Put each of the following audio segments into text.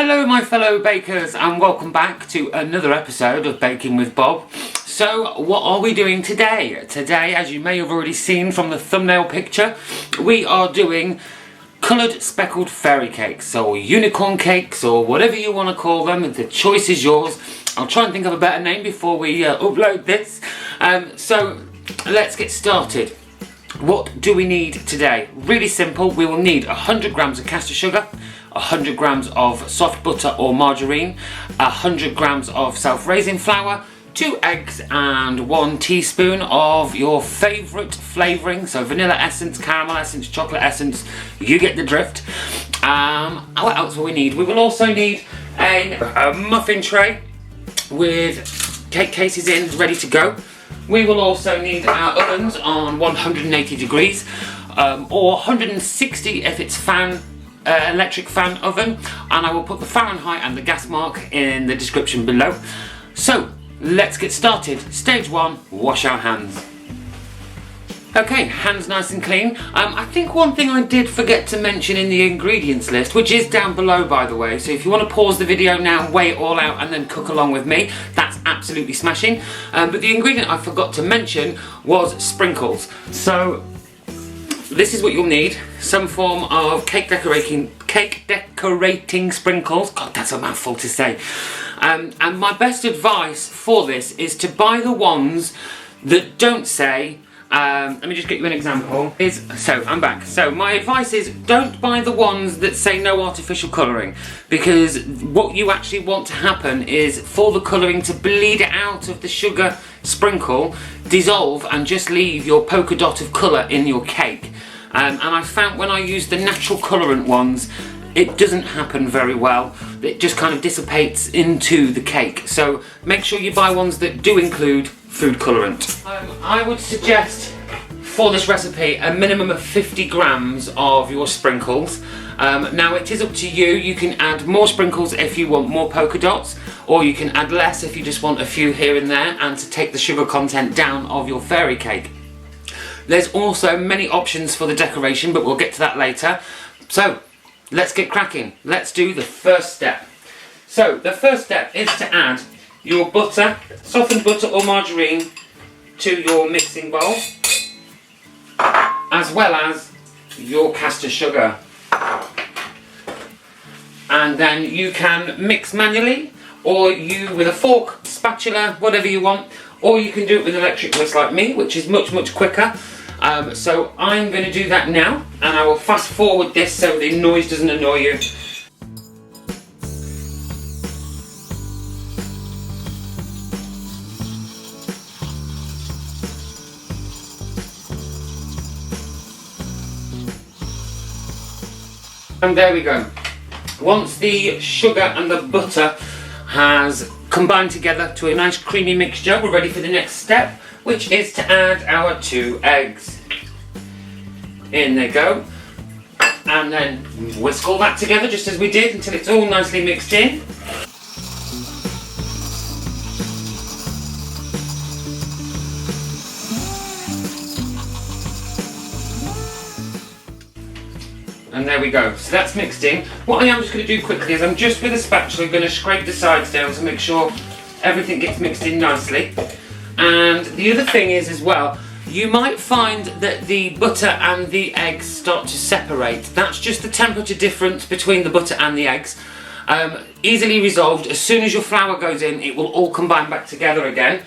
Hello my fellow bakers and welcome back to another episode of Baking with Bob. So what are we doing today? Today, as you may have already seen from the thumbnail picture, we are doing coloured speckled fairy cakes, or unicorn cakes, or whatever you want to call them. The choice is yours. I'll try and think of a better name before we upload this. So let's get started. What do we need today? Really simple. We will need 100 grams of caster sugar, 100 grams of soft butter or margarine, 100 grams of self-raising flour, 2 eggs and 1 teaspoon of your favourite flavouring, so vanilla essence, caramel essence, chocolate essence, you get the drift. What else will we need? We will also need a muffin tray with cake cases in, ready to go. We will also need our ovens on 180 degrees or 160 if it's electric fan oven, and I will put the Fahrenheit and the gas mark in the description below. So let's get started. Stage 1, wash our hands. Okay, hands nice and clean. I think one thing I did forget to mention in the ingredients list, which is down below by the way, so if you want to pause the video now, weigh it all out and then cook along with me, that's absolutely smashing. But the ingredient I forgot to mention was sprinkles. So this is what you'll need: some form of cake decorating sprinkles. God, that's a mouthful to say. And my best advice for this is to buy the ones that don't say, let me just get you an example. I'm back. So my advice is, don't buy the ones that say no artificial colouring, because what you actually want to happen is for the colouring to bleed out of the sugar sprinkle, dissolve and just leave your polka dot of colour in your cake. And I found when I use the natural colourant ones, it doesn't happen very well. It just kind of dissipates into the cake. So make sure you buy ones that do include food colourant. I would suggest for this recipe a minimum of 50 grams of your sprinkles. Now it is up to you. You can add more sprinkles if you want more polka dots, or you can add less if you just want a few here and there and to take the sugar content down of your fairy cake. There's also many options for the decoration, but we'll get to that later. So let's get cracking. Let's do the first step. So the first step is to add your butter, softened butter or margarine, to your mixing bowl, as well as your caster sugar. And then you can mix manually, or you with a fork, spatula, whatever you want, or you can do it with an electric whisk like me, which is much quicker. So I'm going to do that now, and I will fast forward this so the noise doesn't annoy you. And there we go. Once the sugar and the butter has combined together to a nice creamy mixture, we're ready for the next step, which is to add our 2 eggs. In they go. And then whisk all that together just as we did until it's all nicely mixed in. And there we go. So that's mixed in. What I am just going to do quickly is I'm just with a spatula going to scrape the sides down to make sure everything gets mixed in nicely. And the other thing is as well, you might find that the butter and the eggs start to separate. That's just the temperature difference between the butter and the eggs. Easily resolved. As soon as your flour goes in, it will all combine back together again.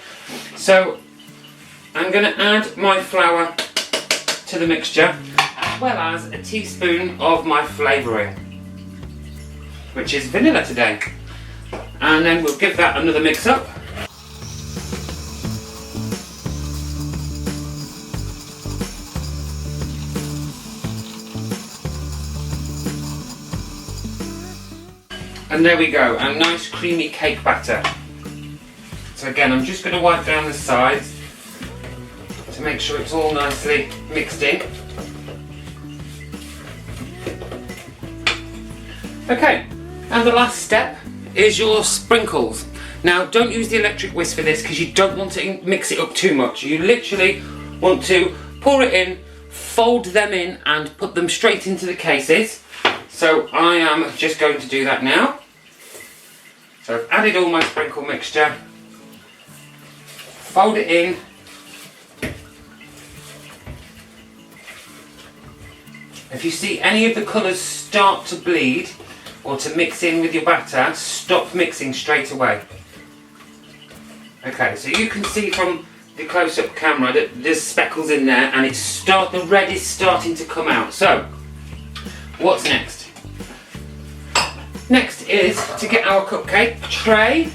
So I'm going to add my flour to the mixture, as well as a teaspoon of my flavouring, which is vanilla today. And then we'll give that another mix up. And there we go, a nice creamy cake batter. So again, I'm just going to wipe down the sides to make sure it's all nicely mixed in. Okay, and the last step is your sprinkles. Now don't use the electric whisk for this because you don't want to mix it up too much. You literally want to pour it in, fold them in and put them straight into the cases. So I am just going to do that now. So I've added all my sprinkle mixture, fold it in, if you see any of the colours start to bleed or to mix in with your batter, stop mixing straight away. Okay, so you can see from the close-up camera that there's speckles in there and the red is starting to come out. So, what's next? Next is to get our cupcake tray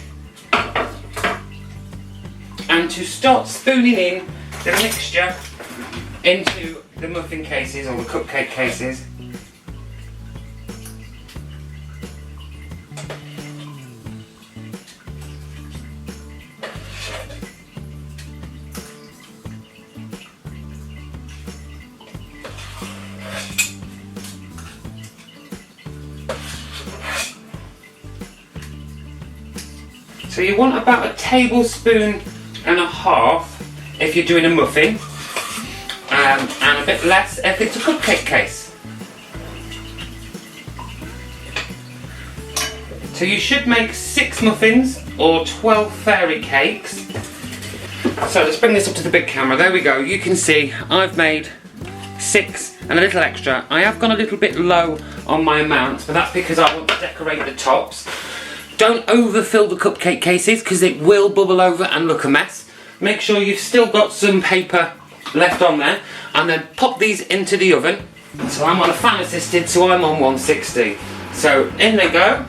and to start spooning in the mixture into the muffin cases or the cupcake cases. So you want about a tablespoon and a half if you're doing a muffin, and a bit less if it's a cupcake case. So you should make 6 muffins or 12 fairy cakes. So let's bring this up to the big camera. There we go. You can see I've made 6 and a little extra. I have gone a little bit low on my amounts, but that's because I want to decorate the tops. Don't overfill the cupcake cases because it will bubble over and look a mess. Make sure you've still got some paper left on there, and then pop these into the oven. So I'm on a fan assisted, so I'm on 160. So in they go.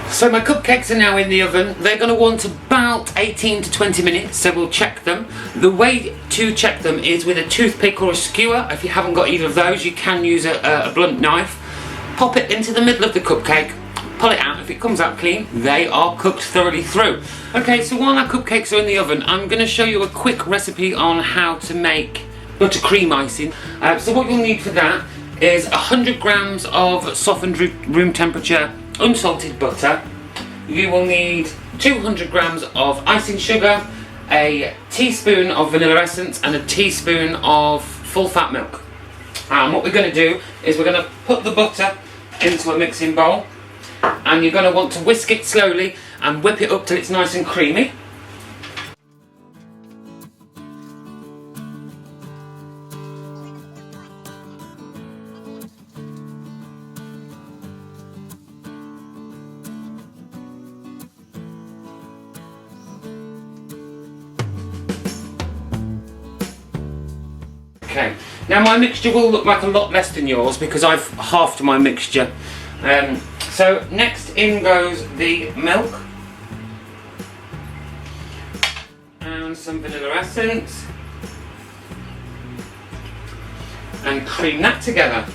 So my cupcakes are now in the oven. They're going to want about 18 to 20 minutes, so we'll check them. The way to check them is with a toothpick or a skewer. If you haven't got either of those, you can use a blunt knife. Pop it into the middle of the cupcake. Pull it out. If it comes out clean, they are cooked thoroughly through. Okay, so while our cupcakes are in the oven, I'm going to show you a quick recipe on how to make buttercream icing. So what you'll need for that is 100 grams of softened room temperature unsalted butter. You will need 200 grams of icing sugar, a teaspoon of vanilla essence, and a teaspoon of full fat milk. And what we're going to do is we're going to put the butter into a mixing bowl, and you're going to want to whisk it slowly and whip it up till it's nice and creamy. Okay, now my mixture will look like a lot less than yours because I've halved my mixture. So next in goes the milk and some vanilla essence, and cream that together.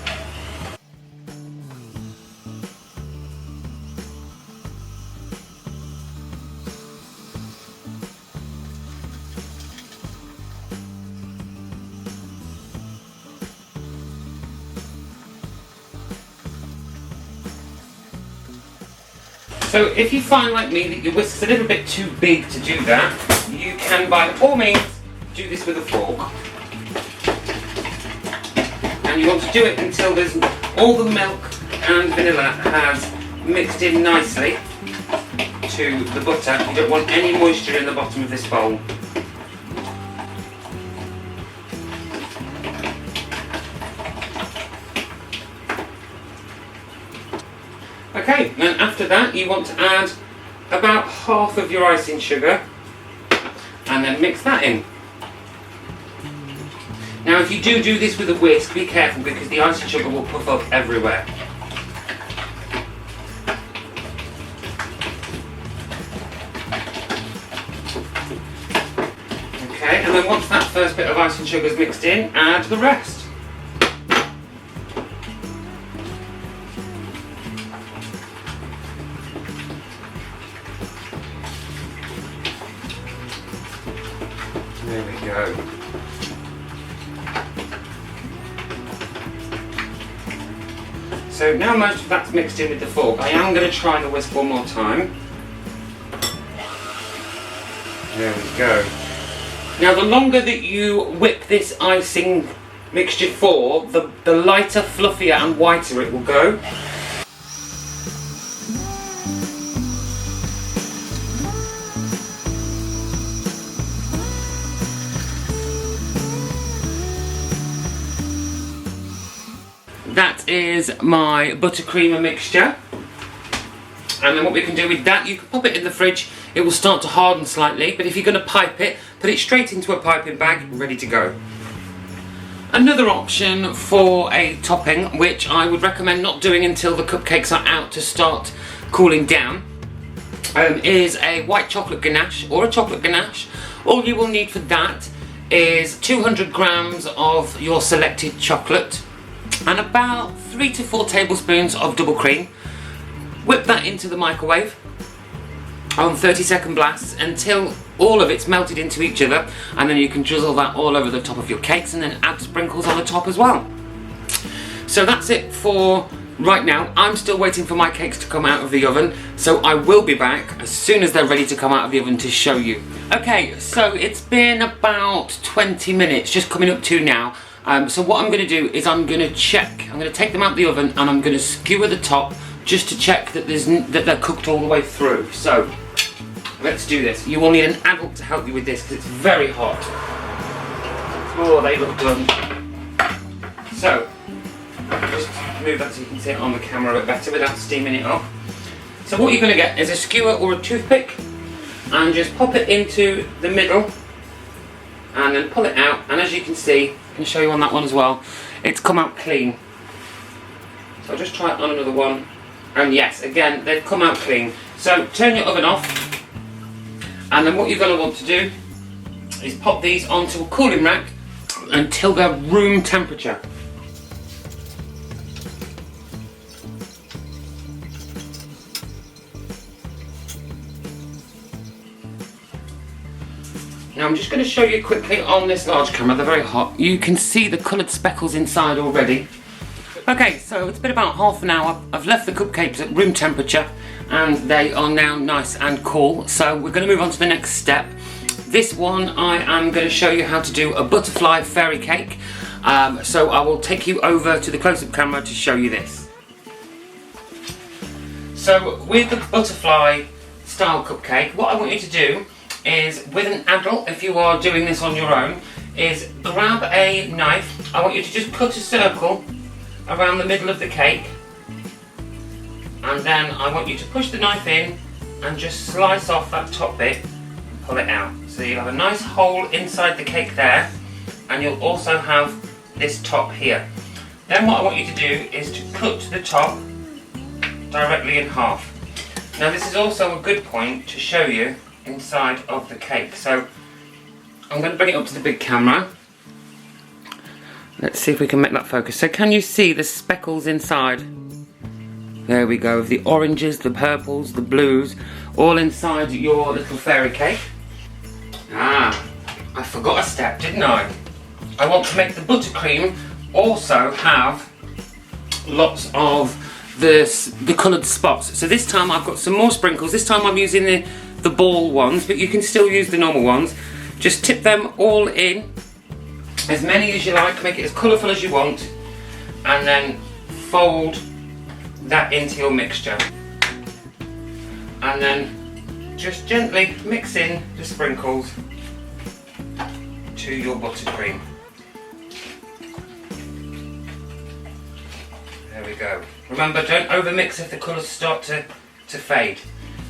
So if you find, like me, that your whisk's a little bit too big to do that, you can by all means do this with a fork. And you want to do it until there's all the milk and vanilla has mixed in nicely to the butter. You don't want any moisture in the bottom of this bowl. Okay, and after that you want to add about half of your icing sugar and then mix that in. Now if you do this with a whisk, be careful because the icing sugar will puff up everywhere. Okay, and then once that first bit of icing sugar is mixed in, add the rest. There we go. So now most of that's mixed in with the fork. I am going to try the whisk one more time. There we go. Now the longer that you whip this icing mixture for, the lighter, fluffier and whiter it will go. is my buttercreamer mixture. And then what we can do with that, you can pop it in the fridge, it will start to harden slightly, but if you're going to pipe it, put it straight into a piping bag, ready to go. Another option for a topping, which I would recommend not doing until the cupcakes are out to start cooling down, is a white chocolate ganache or a chocolate ganache. All you will need for that is 200 grams of your selected chocolate and about 3 to 4 tablespoons of double cream. Whip that into the microwave on 30-second blasts until all of it's melted into each other, and then you can drizzle that all over the top of your cakes and then add sprinkles on the top as well. So that's it for right now. I'm still waiting for my cakes to come out of the oven, so I will be back as soon as they're ready to come out of the oven to show you. Okay, so it's been about 20 minutes, just coming up to now. So what I'm going to do is I'm going to take them out of the oven and I'm going to skewer the top just to check that they're cooked all the way through. So let's do this. You will need an adult to help you with this because it's very hot. Oh, they look done. So just move that so you can see it on the camera a bit better without steaming it up. So what you're going to get is a skewer or a toothpick and just pop it into the middle and then pull it out, and as you can see, I can show you on that one as well, it's come out clean. So I'll just try it on another one. And yes, again, they've come out clean. So turn your oven off, and then what you're going to want to do is pop these onto a cooling rack until they're room temperature. Now I'm just going to show you quickly on this large camera, they're very hot. You can see the coloured speckles inside already. Okay, so it's been about half an hour. I've left the cupcakes at room temperature and they are now nice and cool. So we're going to move on to the next step. This one I am going to show you how to do a butterfly fairy cake. So I will take you over to the close-up camera to show you this. So with the butterfly style cupcake, what I want you to do is, with an adult, if you are doing this on your own, is grab a knife. I want you to just cut a circle around the middle of the cake, and then I want you to push the knife in and just slice off that top bit and pull it out. So you'll have a nice hole inside the cake there, and you'll also have this top here. Then what I want you to do is to cut the top directly in half. Now this is also a good point to show you inside of the cake. So I'm going to bring it up to the big camera. Let's see if we can make that focus. So can you see the speckles inside? There we go, the oranges, the purples, the blues, all inside your little fairy cake. Ah, I forgot a step, didn't I? I want to make the buttercream also have lots of the coloured spots. So this time I've got some more sprinkles. This time I'm using the ball ones, but you can still use the normal ones. Just tip them all in, as many as you like, make it as colourful as you want, and then fold that into your mixture. And then just gently mix in the sprinkles to your buttercream. There we go. Remember, don't overmix if the colours start to fade.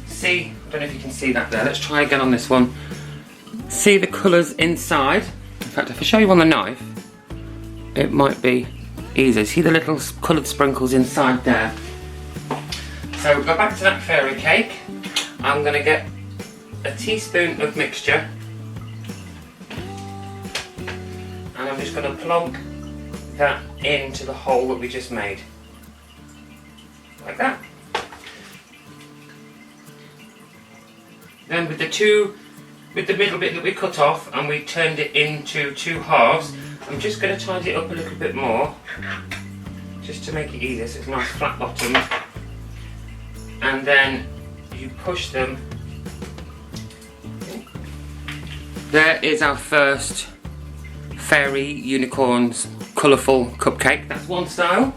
See, I don't know if you can see that there. Let's try again on this one. See the colours inside. In fact, if I show you on the knife, it might be easier. See the little coloured sprinkles inside there. So go back to that fairy cake. I'm going to get a teaspoon of mixture, and I'm just going to plonk that into the hole that we just made. Like that. Then with the middle bit that we cut off and we turned it into 2 halves, I'm just going to tidy it up a little bit more, just to make it easier, so it's nice flat bottom. And then you push them. There is our first fairy unicorns colourful cupcake. That's one style.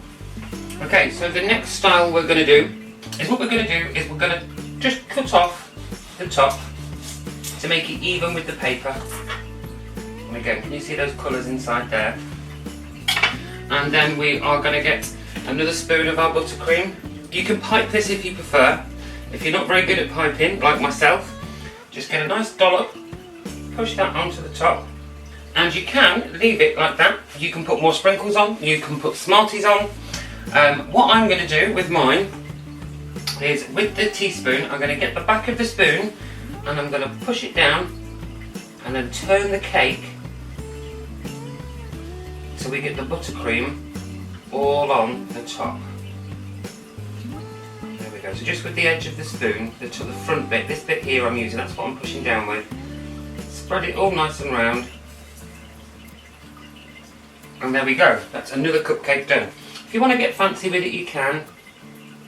Okay, so the next style we're going to do is we're going to just cut off the top to make it even with the paper. And again, can you see those colours inside there? And then we are going to get another spoon of our buttercream. You can pipe this if you prefer. If you're not very good at piping, like myself, just get a nice dollop, push that onto the top, and you can leave it like that. You can put more sprinkles on, you can put Smarties on. What I'm going to do with mine is, with the teaspoon, I'm going to get the back of the spoon and I'm going to push it down and then turn the cake so we get the buttercream all on the top. There we go. So just with the edge of the spoon, the front bit, this bit here I'm using, that's what I'm pushing down with. Spread it all nice and round. And there we go. That's another cupcake done. If you want to get fancy with it, you can.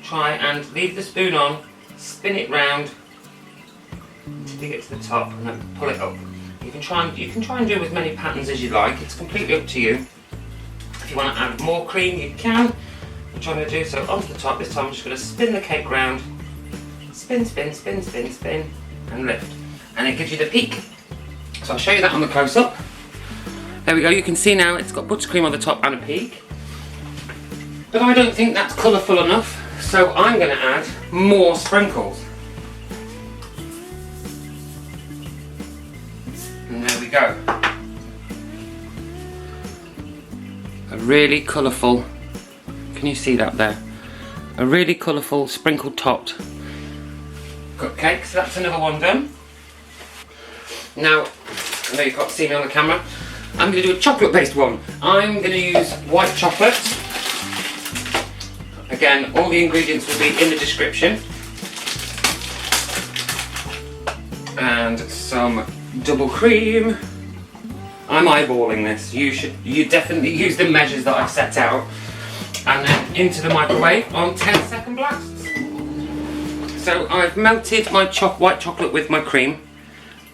Try and leave the spoon on, spin it round until you get to the top, and then pull it up. You can try and do as many patterns as you like. It's completely up to you. If you want to add more cream, you can. I'm trying to do so onto the top. This time I'm just going to spin the cake round. Spin, spin, spin, spin, spin, and lift. And it gives you the peak. So I'll show you that on the close-up. There we go. You can see now it's got buttercream on the top and a peak. But I don't think that's colourful enough, so I'm going to add more sprinkles. And there we go. A really colourful, can you see that there? A really colourful sprinkled topped cupcake, so that's another one done. Now, I know you can't see me on the camera, I'm going to do a chocolate based one. I'm going to use white chocolate. Again, all the ingredients will be in the description. And some double cream. I'm eyeballing this. You definitely use the measures that I've set out. And then into the microwave on 10-second blasts. So I've melted my white chocolate with my cream,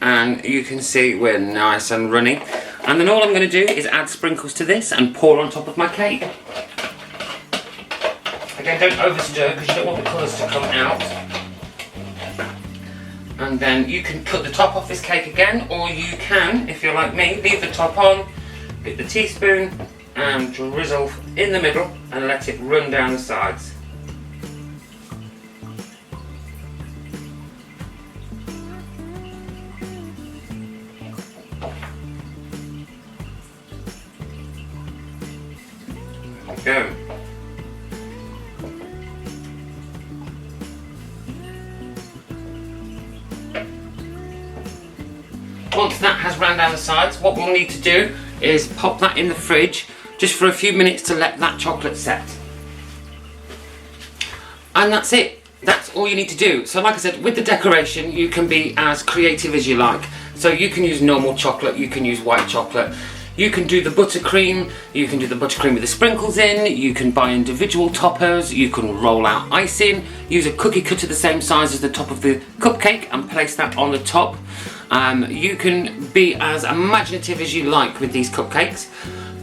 and you can see we're nice and runny. And then all I'm going to do is add sprinkles to this and pour on top of my cake. Again, don't overstir because you don't want the colours to come out. And then you can cut the top off this cake again, or you can, if you're like me, leave the top on, get the teaspoon and drizzle in the middle and let it run down the sides. There we go. Once that has ran down the sides, what we'll need to do is pop that in the fridge just for a few minutes to let that chocolate set. And that's it. That's all you need to do. So like I said, with the decoration you can be as creative as you like. So you can use normal chocolate, you can use white chocolate, you can do the buttercream, you can do the buttercream with the sprinkles in, you can buy individual toppers, you can roll out icing, use a cookie cutter the same size as the top of the cupcake and place that on the top. You can be as imaginative as you like with these cupcakes.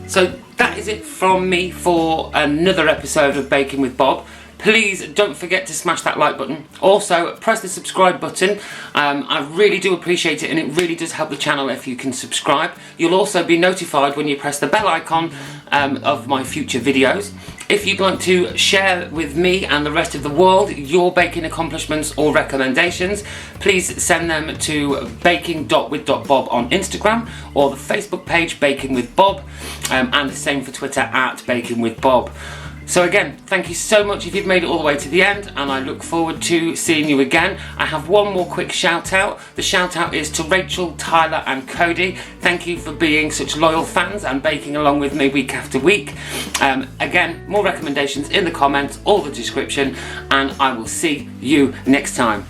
So that is it from me for another episode of Baking with Bob. Please don't forget to smash that like button. Also, press the subscribe button. I really do appreciate it, and it really does help the channel if you can subscribe. You'll also be notified when you press the bell icon of my future videos. If you'd like to share with me and the rest of the world your baking accomplishments or recommendations, please send them to baking.with.bob on Instagram or the Facebook page Baking with Bob, and the same for Twitter at Baking with Bob. So again, thank you so much if you've made it all the way to the end, and I look forward to seeing you again. I have one more quick shout out. The shout out is to Rachel, Tyler and Cody. Thank you for being such loyal fans and baking along with me week after week. Again, more recommendations in the comments or the description, and I will see you next time.